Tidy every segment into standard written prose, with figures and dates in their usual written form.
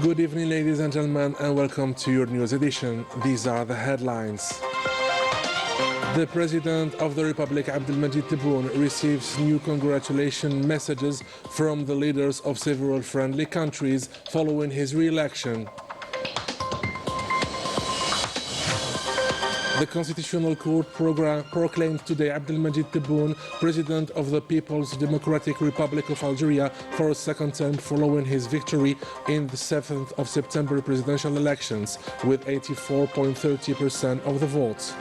Good evening, ladies and gentlemen, and welcome to your news edition. These are the headlines. The President of the Republic, Abdelmajid Tebboune, receives new congratulation messages from the leaders of several friendly countries following his re-election. The Constitutional Court proclaimed today Abdelmajid Tebboune President of the People's Democratic Republic of Algeria for a second term following his victory in the 7th of September presidential elections with 84.30% of the votes.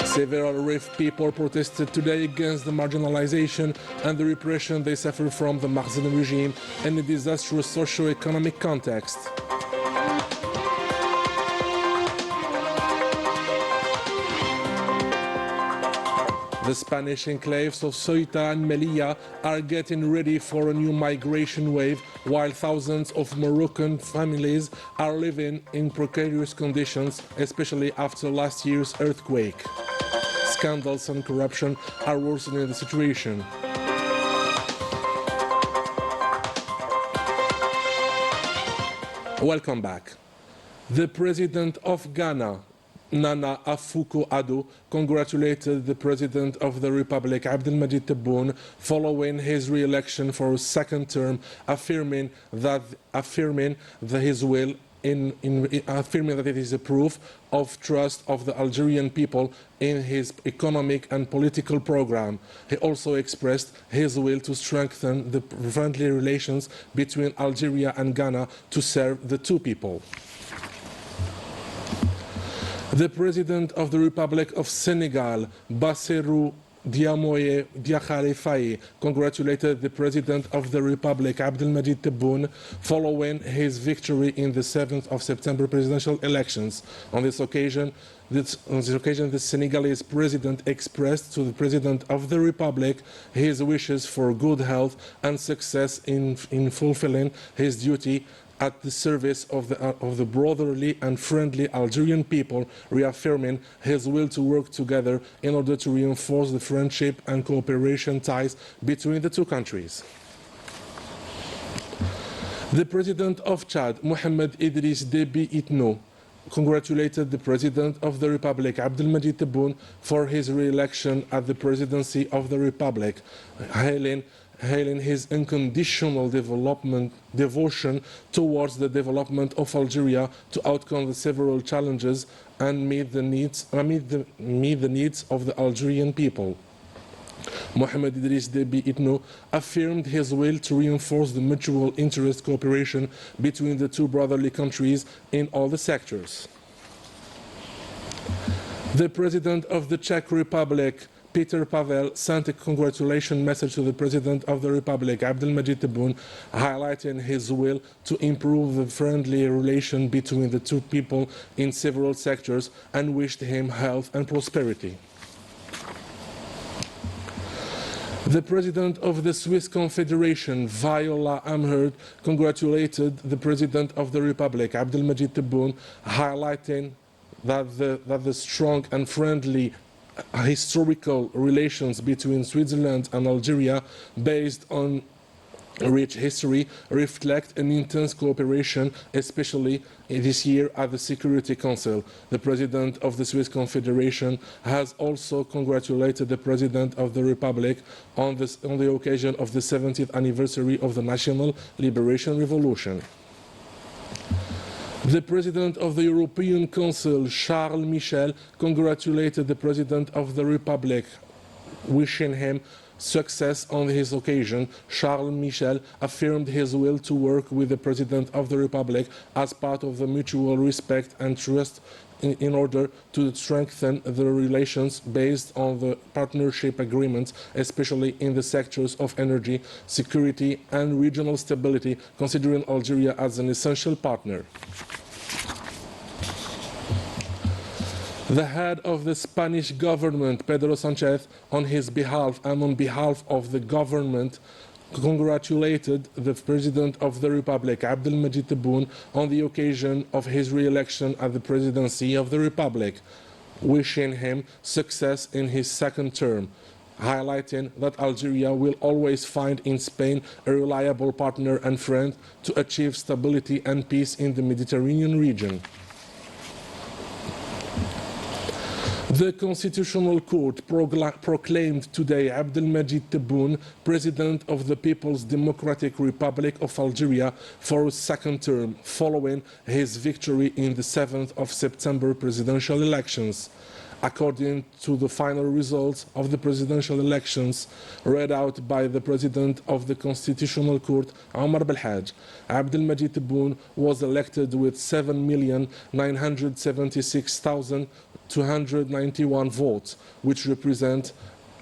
Several Rif people protested today against the marginalization and the repression they suffer from the Makhzen regime in a disastrous socio-economic context. The Spanish enclaves of Ceuta and Melilla are getting ready for a new migration wave, while thousands of Moroccan families are living in precarious conditions, especially after last year's earthquake. Scandals and corruption are worsening the situation. Welcome back. The President of Ghana, Nana Akufo-Addo, congratulated the President of the Republic, Abdelmajid Tebboune, following his re-election for a second term, affirming that it is a proof of trust of the Algerian people in his economic and political program. He also expressed his will to strengthen the friendly relations between Algeria and Ghana to serve the two people. The President of the Republic of Senegal, Bassirou Diomaye Faye, congratulated the President of the Republic, Abdelmajid Tebboune, following his victory in the 7th of September presidential elections. On this occasion, the Senegalese President expressed to the President of the Republic his wishes for good health and success in fulfilling his duty at the service of the brotherly and friendly Algerian people, reaffirming his will to work together in order to reinforce the friendship and cooperation ties between the two countries. The President of Chad, Mohamed Idriss Déby Itno, congratulated the President of the Republic, Abdelmajid Tebboune, for his re-election at the presidency of the Republic, hailing his unconditional devotion towards the development of Algeria to outcome the several challenges and meet the needs of the Algerian people. Mohamed Idriss Déby Itno affirmed his will to reinforce the mutual interest cooperation between the two brotherly countries in all the sectors. The President of the Czech Republic, Petr Pavel, sent a congratulation message to the President of the Republic, Abdelmajid Tebboune, highlighting his will to improve the friendly relation between the two people in several sectors and wished him health and prosperity. The President of the Swiss Confederation, Viola Amherd, congratulated the President of the Republic, Abdelmajid Tebboune, highlighting that the strong and friendly historical relations between Switzerland and Algeria, based on rich history, reflect an intense cooperation, especially this year at the Security Council. The President of the Swiss Confederation has also congratulated the President of the Republic on the occasion of the 70th anniversary of the National Liberation Revolution. The President of the European Council, Charles Michel, congratulated the President of the Republic, wishing him success on his occasion. Charles Michel affirmed his will to work with the President of the Republic as part of the mutual respect and trust in order to strengthen the relations based on the partnership agreements, especially in the sectors of energy, security and regional stability, considering Algeria as an essential partner. The head of the Spanish government, Pedro Sánchez, on his behalf and on behalf of the government, congratulated the President of the Republic, Abdelmajid Tebboune, on the occasion of his re-election at the presidency of the Republic, wishing him success in his second term. highlighting that Algeria will always find in Spain a reliable partner and friend to achieve stability and peace in the Mediterranean region. The Constitutional Court proclaimed today Abdelmajid Tebboune President of the People's Democratic Republic of Algeria for a second term, following his victory in the 7th of September presidential elections. According to the final results of the presidential elections read out by the President of the Constitutional Court, Omar Belhaj, Abdelmajid Tebboune was elected with 7,976,291 votes, which represent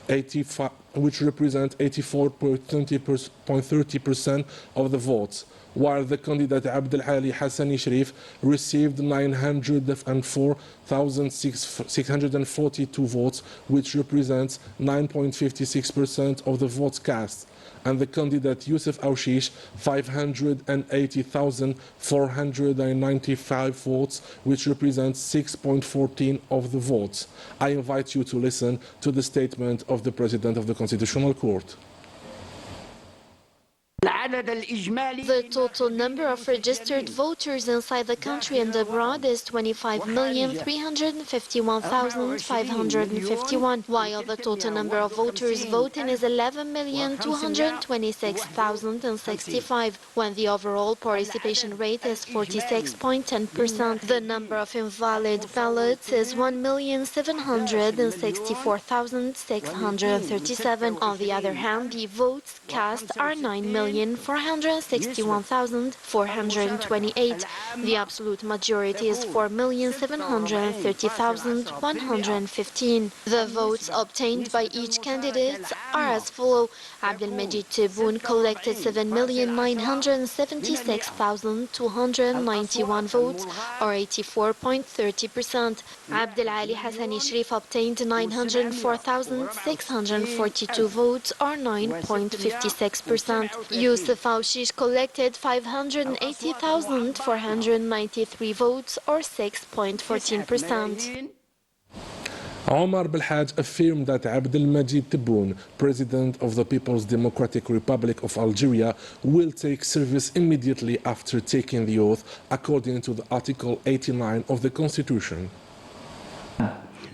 84.30% of the votes, while the candidate Abdelhali Hassani Sharif received 904,642 votes, which represents 9.56% of the votes cast, and the candidate Youssef Aouchiche 580,495 votes, which represents 6.14% of the votes. I invite you to listen to the statement of the President of the Constitutional Court. The total number of registered voters inside the country and abroad is 25,351,551, while the total number of voters voting is 11,226,065, when the overall participation rate is 46.10%. The number of invalid ballots is 1,764,637. On the other hand, the votes cast are 9,461,428. The absolute majority is 4,730,115. The votes obtained by each candidate are as follow. Abdelmajid Tebboune collected 7,976,291 votes, or 84.30%. Abdelali Hassani Sharif obtained 904,642 votes, or 9.56%. Youssef Aouchiche collected 580,493 votes, or 6.14%. Omar Belhaj affirmed that Abdelmajid Tebboune, President of the People's Democratic Republic of Algeria, will take service immediately after taking the oath, according to the Article 89 of the Constitution.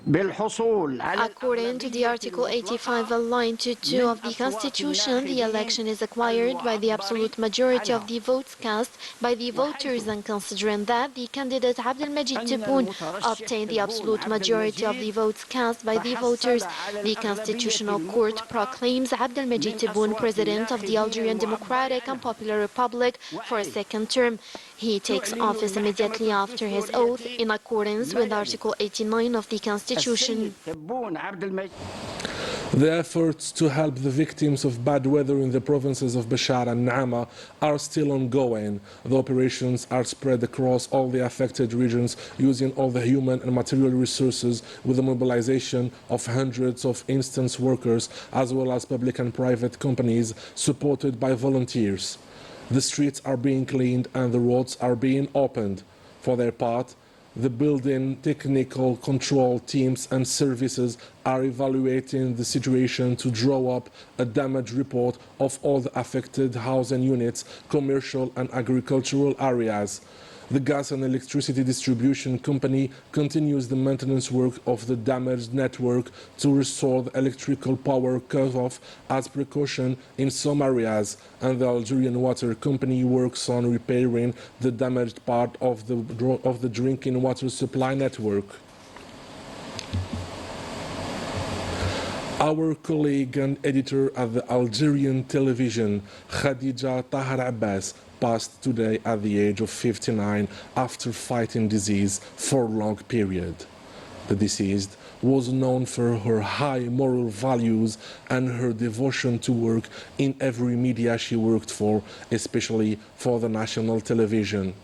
According to the Article 85, line 2 of the Constitution, the election is acquired by the absolute majority of the votes cast by the voters, and considering that the candidate Abdelmajid Tebboune obtained the absolute majority of the votes cast by the voters, the Constitutional Court proclaims Abdelmajid Tebboune President of the Algerian Democratic and Popular Republic for a second term. He takes office immediately after his oath, in accordance with Article 89 of the Constitution. The efforts to help the victims of bad weather in the provinces of Bashar and Naama are still ongoing. The operations are spread across all the affected regions using all the human and material resources, with the mobilization of hundreds of instance workers as well as public and private companies supported by volunteers. The streets are being cleaned and the roads are being opened. For their part, the building technical control teams and services are evaluating the situation to draw up a damage report of all the affected housing units, commercial and agricultural areas. The gas and electricity distribution company continues the maintenance work of the damaged network to restore the electrical power cut off as precaution in some areas, and the Algerian Water Company works on repairing the damaged part of the drinking water supply network. Our colleague and editor at the Algerian television, Khadija Tahar Abbas, passed today at the age of 59 after fighting disease for a long period. The deceased was known for her high moral values and her devotion to work in every media she worked for, especially for the national television.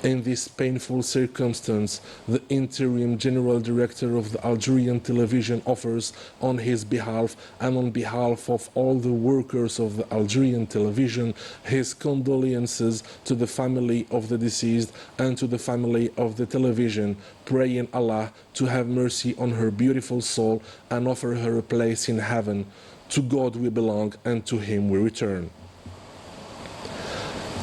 In this painful circumstance, the interim general director of the Algerian television offers, on his behalf and on behalf of all the workers of the Algerian television, his condolences to the family of the deceased and to the family of the television, praying Allah to have mercy on her beautiful soul and offer her a place in heaven. To God we belong and to Him we return.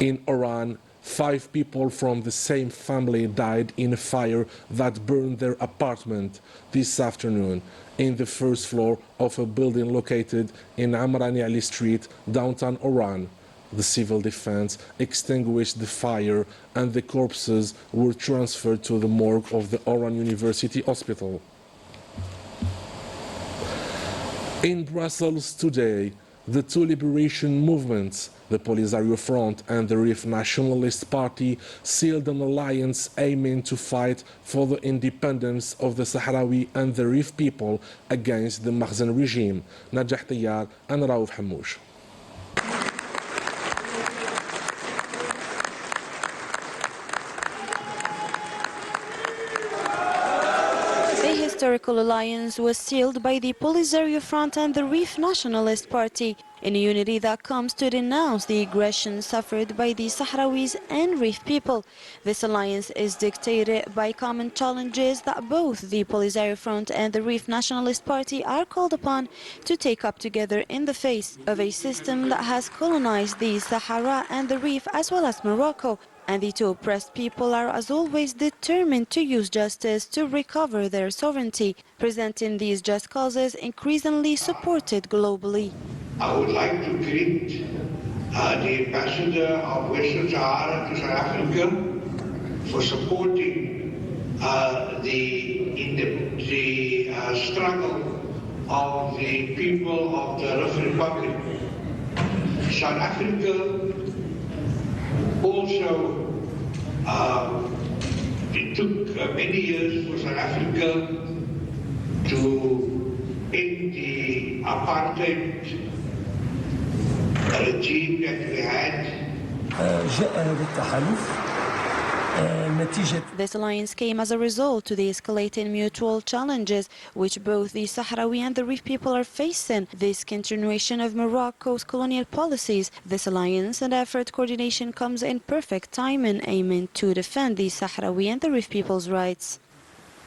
In Iran, 5 people from the same family died in a fire that burned their apartment this afternoon in the first floor of a building located in Amrani Ali Street, downtown Oran. The civil defense extinguished the fire and the corpses were transferred to the morgue of the Oran University Hospital. In Brussels today, the two liberation movements, the Polisario Front and the Rif Nationalist Party, sealed an alliance aiming to fight for the independence of the Sahrawi and the Rif people against the Makhzen regime. Najah Tiyar and Raouf Hamouche. The historical alliance was sealed by the Polisario Front and the Rif Nationalist Party, in a unity that comes to denounce the aggression suffered by the Sahrawis and Rif people. This alliance is dictated by common challenges that both the Polisario Front and the Rif Nationalist Party are called upon to take up together in the face of a system that has colonized the Sahara and the Rif as well as Morocco. And the two oppressed people are, as always, determined to use justice to recover their sovereignty, presenting these just causes increasingly supported globally. I would like to greet the ambassador of Western Sahara to South Africa for supporting the struggle of the people of the Rif Republic. South Africa also, it took many years for South Africa to end the apartheid regime that we had. This alliance came as a result to the escalating mutual challenges which both the Sahrawi and the Rif people are facing. This continuation of Morocco's colonial policies, this alliance and effort coordination comes in perfect timing, aiming to defend the Sahrawi and the Rif people's rights.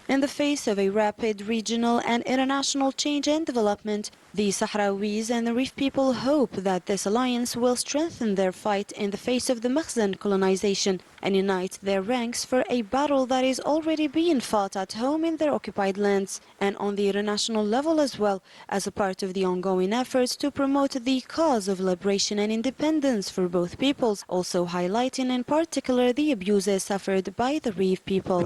In the face of a rapid regional and international change and development, the Sahrawis and the Rif people hope that this alliance will strengthen their fight in the face of the Makhzen colonization and unite their ranks for a battle that is already being fought at home in their occupied lands and on the international level as well, as a part of the ongoing efforts to promote the cause of liberation and independence for both peoples, also highlighting in particular the abuses suffered by the Rif people.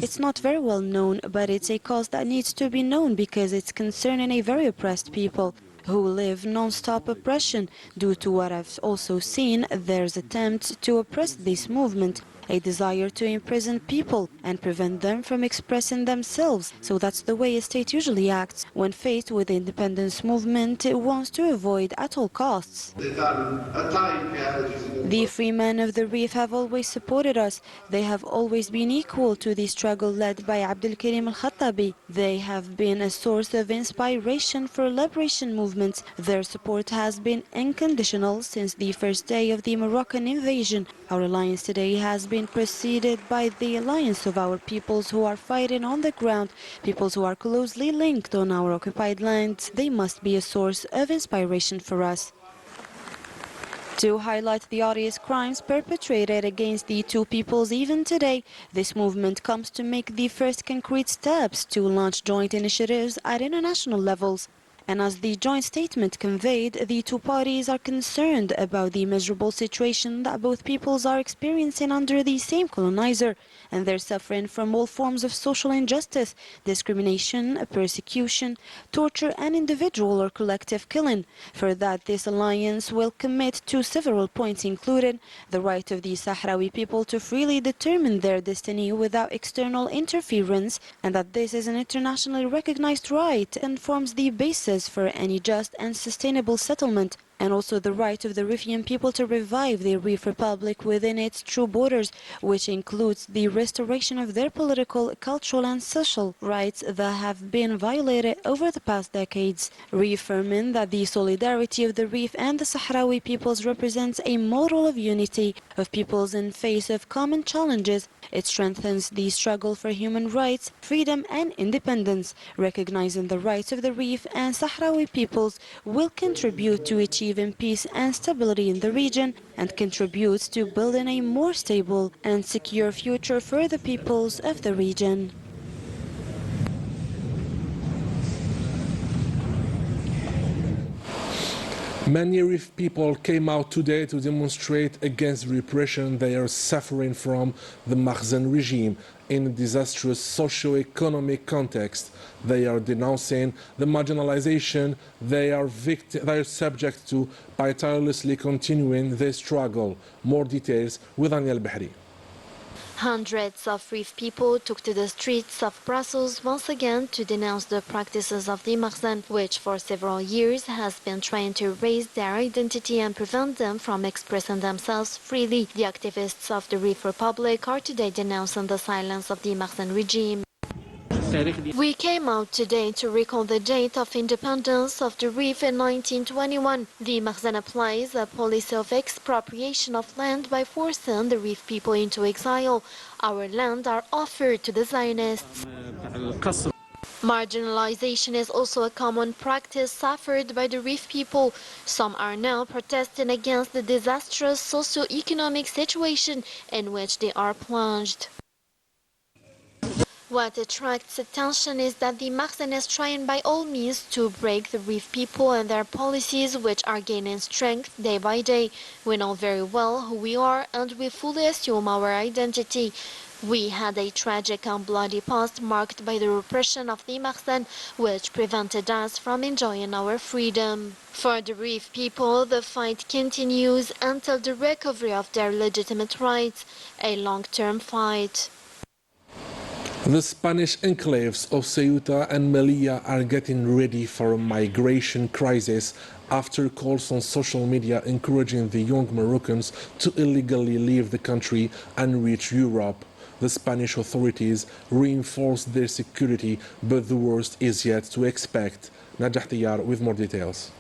It's not very well known, but it's a cause that needs to be known because it's concerning a very oppressed people who live non-stop oppression. Due to what I've also seen, there's attempts to oppress this movement, a desire to imprison people and prevent them from expressing themselves. So that's the way a state usually acts when faced with the independence movement it wants to avoid at all costs. The free men of the Rif have always supported us. They have always been equal to the struggle led by Abdel Karim al-Khattabi. They have been a source of inspiration for liberation movements. Their support has been unconditional since the first day of the Moroccan invasion. Our alliance today has been preceded by the alliance of our peoples who are fighting on the ground, peoples who are closely linked on our occupied lands. They must be a source of inspiration for us. To highlight the odious crimes perpetrated against the two peoples even today, this movement comes to make the first concrete steps to launch joint initiatives at international levels. And as the joint statement conveyed, the two parties are concerned about the miserable situation that both peoples are experiencing under the same colonizer, and they're suffering from all forms of social injustice, discrimination, persecution, torture, and individual or collective killing. For that, this alliance will commit to several points, including the right of the Sahrawi people to freely determine their destiny without external interference, and that this is an internationally recognized right and forms the basis for any just and sustainable settlement. and also the right of the Riffian people to revive the Rif Republic within its true borders, which includes the restoration of their political, cultural and social rights that have been violated over the past decades, reaffirming that the solidarity of the Rif and the Sahrawi peoples represents a model of unity of peoples in face of common challenges. It strengthens the struggle for human rights, freedom and independence, recognizing the rights of the Rif and Sahrawi peoples will contribute to achieving peace and stability in the region and contributes to building a more stable and secure future for the peoples of the region. Many Rif people came out today to demonstrate against repression they are suffering from the Makhzen regime. In a disastrous socio-economic context, they are denouncing the marginalization they are subject to by tirelessly continuing their struggle. More details with Daniel Bahri. Hundreds of Rif people took to the streets of Brussels once again to denounce the practices of the Makhzen, which for several years has been trying to erase their identity and prevent them from expressing themselves freely. The activists of the Rif Republic are today denouncing the silence of the Makhzen regime. We came out today to recall the date of independence of the Rif in 1921. The Makhzen applies a policy of expropriation of land by forcing the Rif people into exile. Our land are offered to the Zionists. Marginalization is also a common practice suffered by the Rif people. Some are now protesting against the disastrous socio-economic situation in which they are plunged. What attracts attention is that the Makhzen is trying by all means to break the Rif people and their policies, which are gaining strength day by day. We know very well who we are and we fully assume our identity. We had a tragic and bloody past marked by the repression of the Makhzen, which prevented us from enjoying our freedom. For the Rif people, the fight continues until the recovery of their legitimate rights, a long-term fight. The Spanish enclaves of Ceuta and Melilla are getting ready for a migration crisis after calls on social media encouraging the young Moroccans to illegally leave the country and reach Europe. The Spanish authorities reinforced their security, but the worst is yet to expect. Najah Tiyar with more details.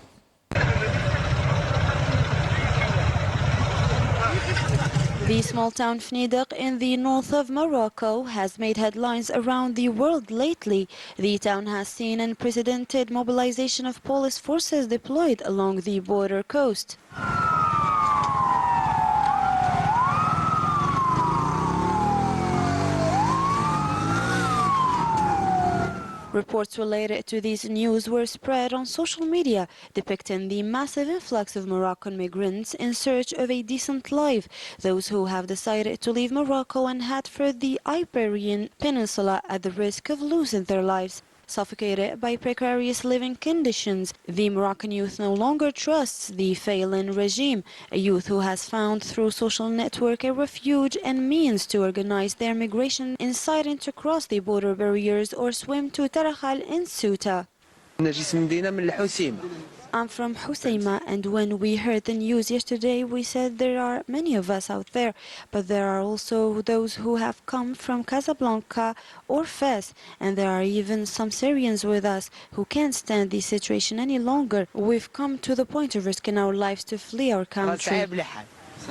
The small town Fnidak in the north of Morocco has made headlines around the world lately. The town has seen unprecedented mobilization of police forces deployed along the border coast. Reports related to this news were spread on social media, depicting the massive influx of Moroccan migrants in search of a decent life, those who have decided to leave Morocco and head for the Iberian Peninsula at the risk of losing their lives. Suffocated by precarious living conditions, the Moroccan youth no longer trusts the failing regime, a youth who has found through social network a refuge and means to organize their migration, inciting to cross the border barriers or swim to Tarajal in Ceuta. I'm from Hoceima, and when we heard the news yesterday, we said there are many of us out there, but there are also those who have come from Casablanca or Fez, and there are even some Syrians with us who can't stand the situation any longer. We've come to the point of risking our lives to flee our country.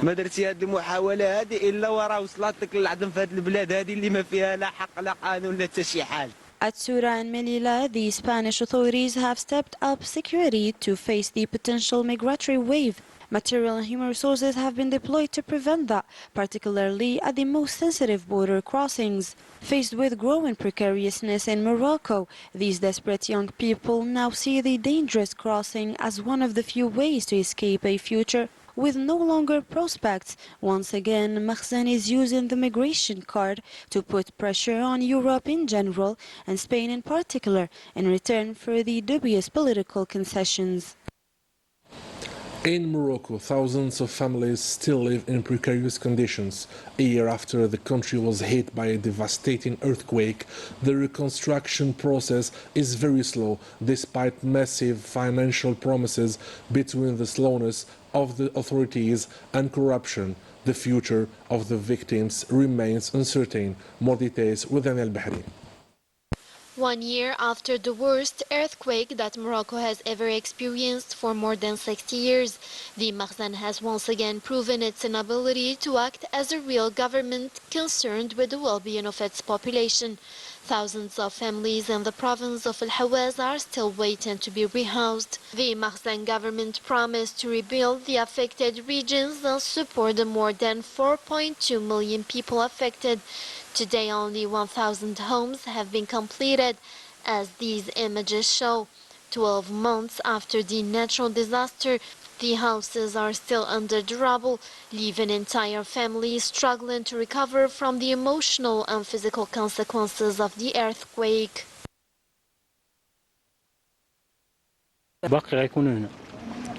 ما درتي هذه المحاولة هذه إلا ورا وصلتك للعدم في هذه البلاد هذه اللي ما فيها لا حق لا قانون لا حتى شي حال. At Ceuta and Melilla, the Spanish authorities have stepped up security to face the potential migratory wave. Material and human resources have been deployed to prevent that, particularly at the most sensitive border crossings. Faced with growing precariousness in Morocco, these desperate young people now see the dangerous crossing as one of the few ways to escape a future with no longer prospects. Once again, Makhzen is using the migration card to put pressure on Europe in general and Spain in particular in return for the dubious political concessions. In Morocco, thousands of families still live in precarious conditions. A year after the country was hit by a devastating earthquake, the reconstruction process is very slow, despite massive financial promises between the slowness of the authorities and corruption. The future of the victims remains uncertain. More details with Daniel Bahri. 1 year after the worst earthquake that Morocco has ever experienced for more than 60 years, the Makhzen has once again proven its inability to act as a real government concerned with the well-being of its population. Thousands of families in the province of Al-Hawaz are still waiting to be rehoused. The Makhzen government promised to rebuild the affected regions and support the more than 4.2 million people affected. Today, only 1,000 homes have been completed, as these images show. 12 months after the natural disaster, the houses are still under the rubble, leaving entire families struggling to recover from the emotional and physical consequences of the earthquake.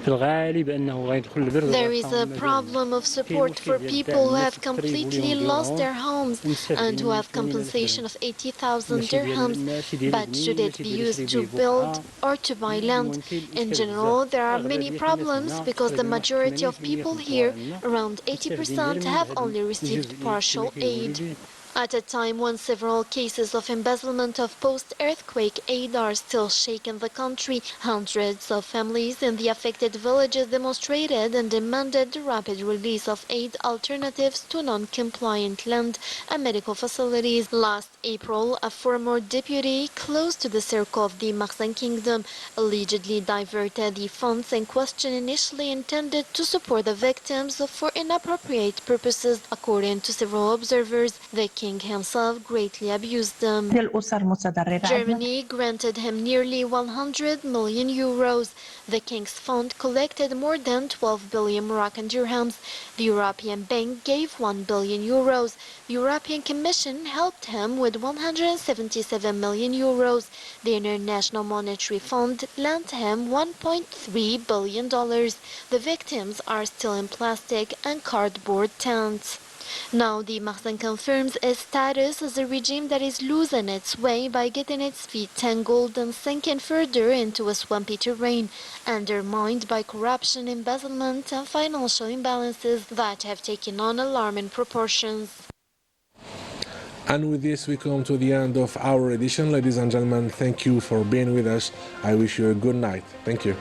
There is a problem of support for people who have completely lost their homes and who have compensation of 80,000 dirhams, but should it be used to build or to buy land? In general, there are many problems because the majority of people here, around 80%, have only received partial aid. At a time when several cases of embezzlement of post-earthquake aid are still shaking the country, hundreds of families in the affected villages demonstrated and demanded the rapid release of aid alternatives to non-compliant land and medical facilities. Last April, a former deputy close to the circle of the Makhzen Kingdom allegedly diverted the funds in question initially intended to support the victims for inappropriate purposes. According to several observers, the king himself greatly abused them. Germany granted him nearly 100 million euros. The king's fund collected more than 12 billion Moroccan dirhams. The European Bank gave 1 billion euros. The European Commission helped him with 177 million euros. The International Monetary Fund lent him $1.3 billion. The victims are still in plastic and cardboard tents. Now the Makhzen confirms its status as a regime that is losing its way by getting its feet tangled and sinking further into a swampy terrain, undermined by corruption, embezzlement and financial imbalances that have taken on alarming proportions. And with this, we come to the end of our edition. Ladies and gentlemen, thank you for being with us. I wish you a good night. Thank you.